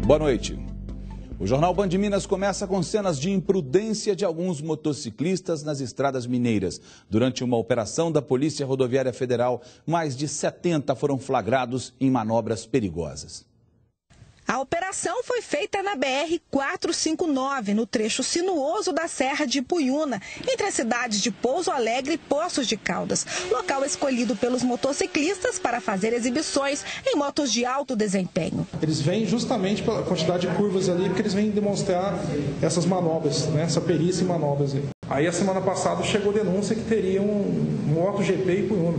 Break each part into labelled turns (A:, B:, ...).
A: Boa noite. O Jornal Band Minas começa com cenas de imprudência de alguns motociclistas nas estradas mineiras. Durante uma operação da Polícia Rodoviária Federal, mais de 70 foram flagrados em manobras perigosas.
B: A operação foi feita na BR-459, no trecho sinuoso da Serra de Ipuiuna, entre as cidades de Pouso Alegre e Poços de Caldas. Local escolhido pelos motociclistas para fazer exibições em motos de alto desempenho.
C: Eles vêm justamente pela quantidade de curvas ali, porque eles vêm demonstrar essas manobras, né? Essa perícia em manobras aí. Aí a semana passada chegou denúncia que teria um MotoGP Ipuiuna.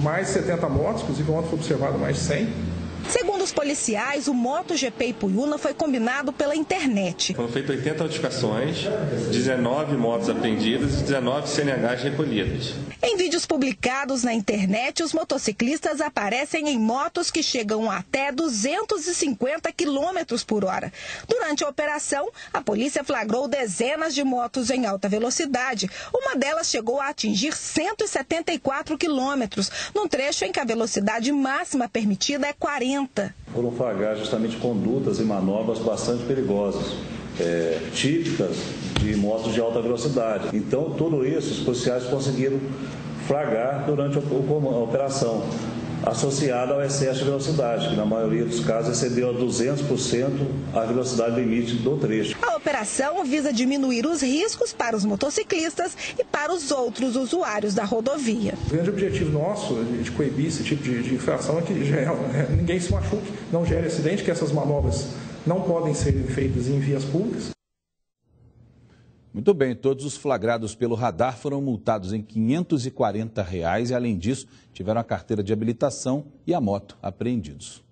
C: Mais 70 motos, inclusive ontem foi observado mais de 100.
B: Segundo os policiais, o MotoGP Ipuiuna foi combinado pela internet.
D: Foram feitas 80 notificações, 19 motos apreendidas e 19 CNHs recolhidas.
B: Em vídeos publicados na internet, os motociclistas aparecem em motos que chegam até 250 km por hora. Durante a operação, a polícia flagrou dezenas de motos em alta velocidade. Uma delas chegou a atingir 174 km, num trecho em que a velocidade máxima permitida é 40.
E: Foram flagrar justamente condutas e manobras bastante perigosas, típicas de motos de alta velocidade. Então, tudo isso os policiais conseguiram flagrar durante a operação, associada ao excesso de velocidade, que na maioria dos casos excedeu a 200% a velocidade limite do trecho.
B: A operação visa diminuir os riscos para os motociclistas e para os outros usuários da rodovia.
C: O grande objetivo nosso de coibir esse tipo de infração é que ninguém se machuque, não gere acidente, que essas manobras não podem ser feitas em vias públicas.
A: Muito bem, todos os flagrados pelo radar foram multados em R$ 540 e, além disso, tiveram a carteira de habilitação e a moto apreendidos.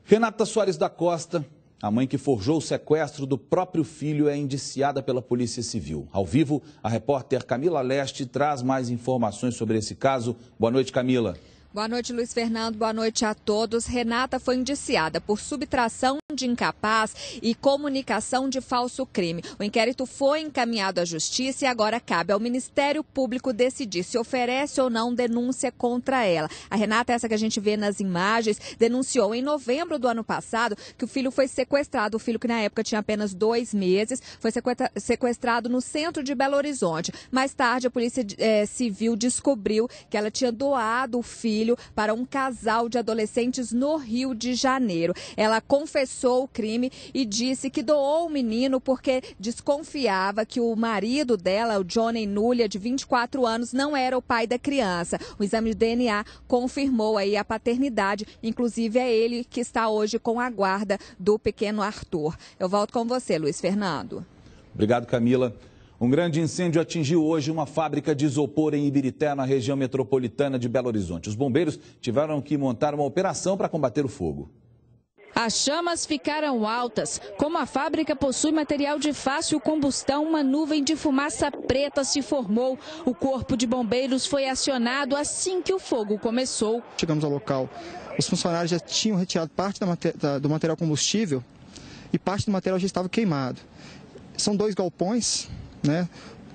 A: Renata Soares da Costa, a mãe que forjou o sequestro do próprio filho, é indiciada pela Polícia Civil. Ao vivo, a repórter Camila Leste traz mais informações sobre esse caso. Boa noite, Camila.
F: Boa noite, Luiz Fernando. Boa noite a todos. Renata foi indiciada por subtração de incapaz e comunicação de falso crime. O inquérito foi encaminhado à Justiça e agora cabe ao Ministério Público decidir se oferece ou não denúncia contra ela. A Renata, essa que a gente vê nas imagens, denunciou em novembro do ano passado que o filho foi sequestrado. O filho, que na época tinha apenas 2 meses, foi sequestrado no centro de Belo Horizonte. Mais tarde, a Polícia Civil descobriu que ela tinha doado o filho para um casal de adolescentes no Rio de Janeiro. Ela confessou o crime e disse que doou o menino porque desconfiava que o marido dela, o Johnny Núlia, de 24 anos, não era o pai da criança. O exame de DNA confirmou aí a paternidade, inclusive é ele que está hoje com a guarda do pequeno Arthur. Eu volto com você, Luiz Fernando.
A: Obrigado, Camila. Um grande incêndio atingiu hoje uma fábrica de isopor em Ibirité, na região metropolitana de Belo Horizonte. Os bombeiros tiveram que montar uma operação para combater o fogo.
G: As chamas ficaram altas. Como a fábrica possui material de fácil combustão, uma nuvem de fumaça preta se formou. O corpo de bombeiros foi acionado assim que o fogo começou.
H: Chegamos ao local, os funcionários já tinham retirado parte do material combustível e parte do material já estava queimado. São 2 galpões,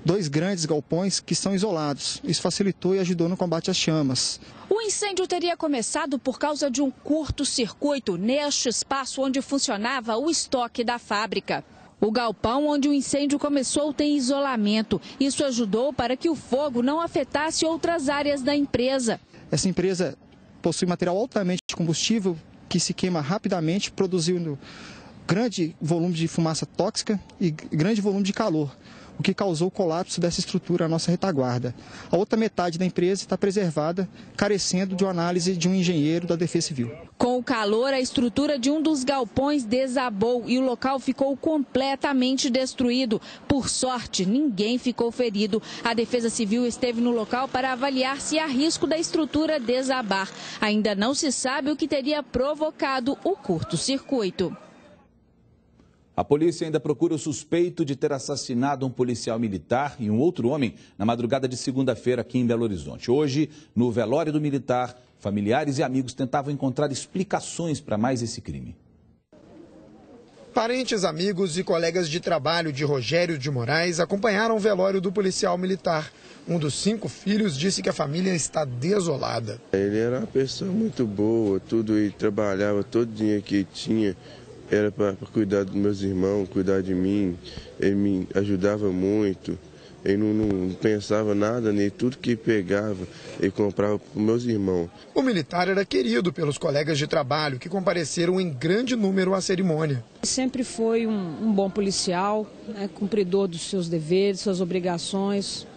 H: 2 grandes galpões que são isolados. Isso facilitou e ajudou no combate às chamas.
G: O incêndio teria começado por causa de um curto-circuito neste espaço onde funcionava o estoque da fábrica. O galpão onde o incêndio começou tem isolamento. Isso ajudou para que o fogo não afetasse outras áreas da empresa.
H: Essa empresa possui material altamente combustível que se queima rapidamente, produzindo grande volume de fumaça tóxica e grande volume de calor, o que causou o colapso dessa estrutura, a nossa retaguarda. A outra metade da empresa está preservada, carecendo de uma análise de um engenheiro da Defesa Civil.
G: Com o calor, a estrutura de um dos galpões desabou e o local ficou completamente destruído. Por sorte, ninguém ficou ferido. A Defesa Civil esteve no local para avaliar se há risco da estrutura desabar. Ainda não se sabe o que teria provocado o curto-circuito.
A: A polícia ainda procura o suspeito de ter assassinado um policial militar e um outro homem na madrugada de segunda-feira aqui em Belo Horizonte. Hoje, no velório do militar, familiares e amigos tentavam encontrar explicações para mais esse crime.
I: Parentes, amigos e colegas de trabalho de Rogério de Moraes acompanharam o velório do policial militar. Um dos 5 filhos disse que a família está desolada.
J: Ele era uma pessoa muito boa, tudo, e trabalhava, todo o dinheiro que tinha era para cuidar dos meus irmãos, cuidar de mim. Ele me ajudava muito. Ele não pensava nada nele, tudo que pegava, ele comprava para os meus irmãos.
I: O militar era querido pelos colegas de trabalho, que compareceram em grande número à cerimônia.
K: Sempre foi um bom policial, né, cumpridor dos seus deveres, suas obrigações.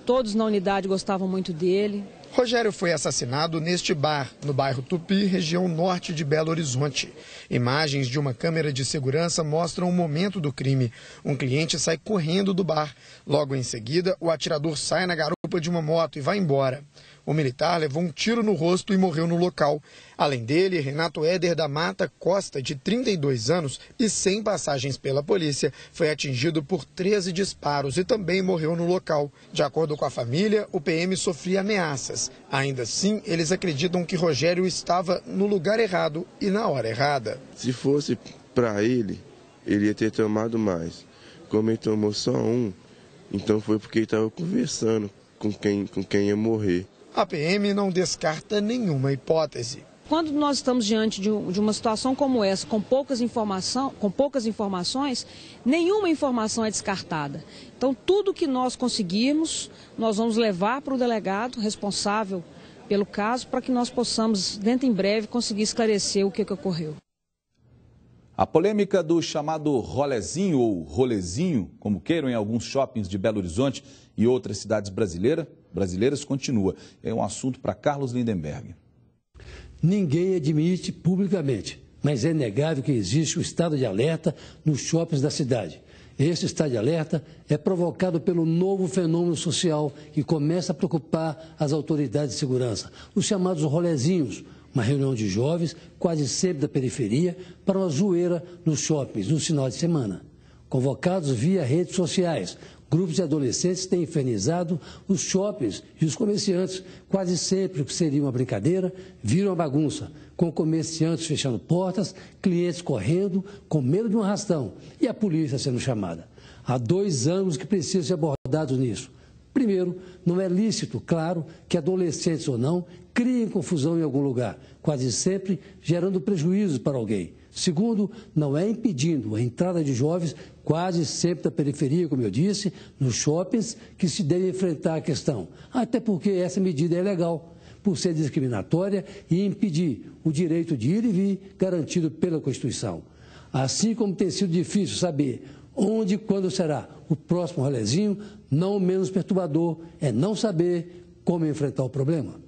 K: Todos na unidade gostavam muito dele.
I: Rogério foi assassinado neste bar, no bairro Tupi, região norte de Belo Horizonte. Imagens de uma câmera de segurança mostram o momento do crime. Um cliente sai correndo do bar. Logo em seguida, o atirador sai na garupa de uma moto e vai embora. O militar levou um tiro no rosto e morreu no local. Além dele, Renato Éder da Mata Costa, de 32 anos e sem passagens pela polícia, foi atingido por 13 disparos e também morreu no local. De acordo com a família, o PM sofria ameaças. Ainda assim, eles acreditam que Rogério estava no lugar errado e na hora errada.
J: Se fosse para ele, ele ia ter tomado mais. Como ele tomou só um, então foi porque ele estava conversando com quem ia morrer.
I: A PM não descarta nenhuma hipótese.
K: Quando nós estamos diante de uma situação como essa, com poucas informações, nenhuma informação é descartada. Então, tudo que nós conseguirmos, nós vamos levar para o delegado responsável pelo caso, para que nós possamos, dentro em breve, conseguir esclarecer o que ocorreu.
A: A polêmica do chamado rolezinho ou rolezinho, como queiram, em alguns shoppings de Belo Horizonte e outras cidades brasileiras continua. É um assunto para Carlos Lindenberg.
L: Ninguém admite publicamente, mas é negável que existe o estado de alerta nos shoppings da cidade. Esse estado de alerta é provocado pelo novo fenômeno social que começa a preocupar as autoridades de segurança, os chamados rolezinhos, uma reunião de jovens, quase sempre da periferia, para uma zoeira nos shoppings, no final de semana. Convocados via redes sociais, grupos de adolescentes têm infernizado os shoppings e os comerciantes. Quase sempre o que seria uma brincadeira vira uma bagunça, com comerciantes fechando portas, clientes correndo, com medo de um arrastão e a polícia sendo chamada. Há 2 anos que precisam ser abordados nisso. Primeiro, não é lícito, claro, que adolescentes ou não criem confusão em algum lugar, quase sempre gerando prejuízos para alguém. Segundo, não é impedindo a entrada de jovens, quase sempre da periferia, como eu disse, nos shoppings, que se deve enfrentar a questão. Até porque essa medida é legal, por ser discriminatória e impedir o direito de ir e vir garantido pela Constituição. Assim como tem sido difícil saber onde e quando será o próximo rolezinho, não menos perturbador é não saber como enfrentar o problema.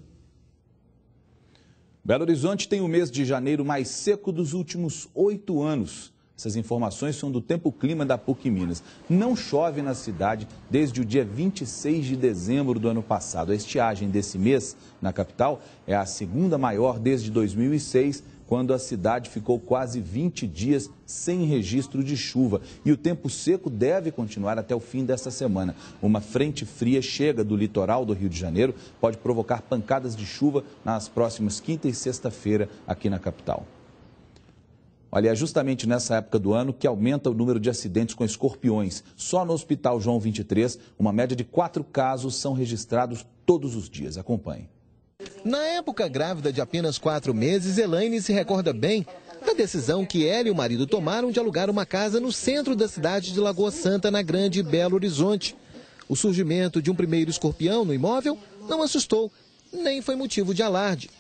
A: Belo Horizonte tem o mês de janeiro mais seco dos últimos 8 anos. Essas informações são do Tempo Clima da PUC Minas. Não chove na cidade desde o dia 26 de dezembro do ano passado. A estiagem desse mês na capital é a segunda maior desde 2006, quando a cidade ficou quase 20 dias sem registro de chuva. E o tempo seco deve continuar até o fim desta semana. Uma frente fria chega do litoral do Rio de Janeiro, pode provocar pancadas de chuva nas próximas quinta e sexta-feira aqui na capital. Olha, é justamente nessa época do ano que aumenta o número de acidentes com escorpiões. Só no Hospital João 23, uma média de 4 casos são registrados todos os dias. Acompanhe.
M: Na época grávida de apenas 4 meses, Elaine se recorda bem da decisão que ela e o marido tomaram de alugar uma casa no centro da cidade de Lagoa Santa, na Grande Belo Horizonte. O surgimento de um primeiro escorpião no imóvel não assustou, nem foi motivo de alarde.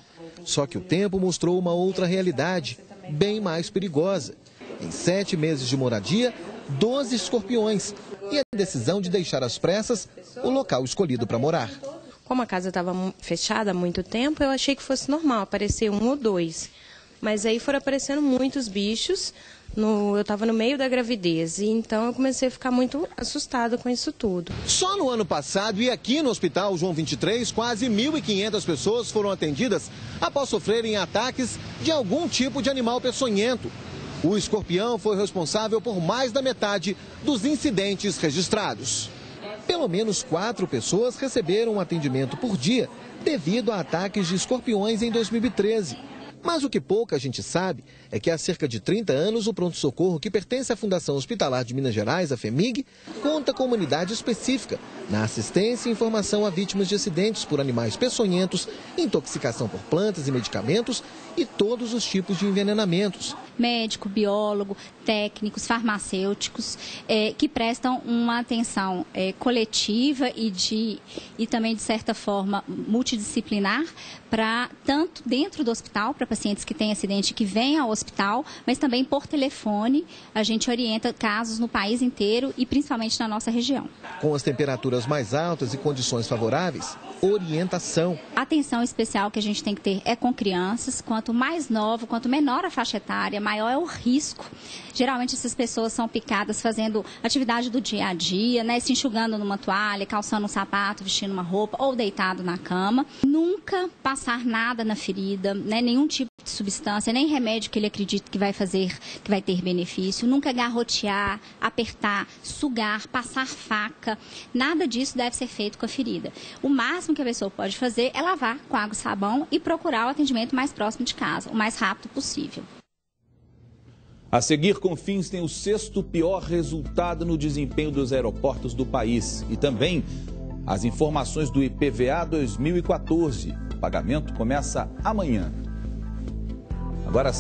M: Só que o tempo mostrou uma outra realidade, bem mais perigosa. Em 7 meses de moradia, 12 escorpiões e a decisão de deixar às pressas o local escolhido para morar.
N: Como a casa estava fechada há muito tempo, eu achei que fosse normal aparecer 1 ou 2. Mas aí foram aparecendo muitos bichos. Eu estava no meio da gravidez e então eu comecei a ficar muito assustada com isso tudo.
M: Só no ano passado e aqui no Hospital João 23, quase 1.500 pessoas foram atendidas após sofrerem ataques de algum tipo de animal peçonhento. O escorpião foi responsável por mais da metade dos incidentes registrados. Pelo menos 4 pessoas receberam um atendimento por dia devido a ataques de escorpiões em 2013. Mas o que pouca gente sabe é que há cerca de 30 anos o pronto-socorro, que pertence à Fundação Hospitalar de Minas Gerais, a FHEMIG, conta com uma unidade específica na assistência e informação a vítimas de acidentes por animais peçonhentos, intoxicação por plantas e medicamentos e todos os tipos de envenenamentos.
O: Médico, biólogo, técnicos, farmacêuticos, que prestam uma atenção coletiva e também, de certa forma, multidisciplinar, para tanto dentro do hospital, para pacientes que têm acidente que vêm ao hospital, mas também por telefone. A gente orienta casos no país inteiro e principalmente na nossa região.
M: Com as temperaturas mais altas e condições favoráveis, orientação.
O: A atenção especial que a gente tem que ter é com crianças. Quanto mais novo, quanto menor a faixa etária, maior é o risco. Geralmente essas pessoas são picadas fazendo atividade do dia a dia, né? Se enxugando numa toalha, calçando um sapato, vestindo uma roupa ou deitado na cama. Nunca passar nada na ferida, né? Nenhum tipo de substância, nem remédio que ele acredita que vai ter benefício. Nunca garrotear, apertar, sugar, passar faca. Nada disso deve ser feito com a ferida. O máximo que a pessoa pode fazer é lavar com água e sabão e procurar o atendimento mais próximo de casa, o mais rápido possível.
A: A seguir, Confins tem o 6º pior resultado no desempenho dos aeroportos do país. E também as informações do IPVA 2014. O pagamento começa amanhã. Agora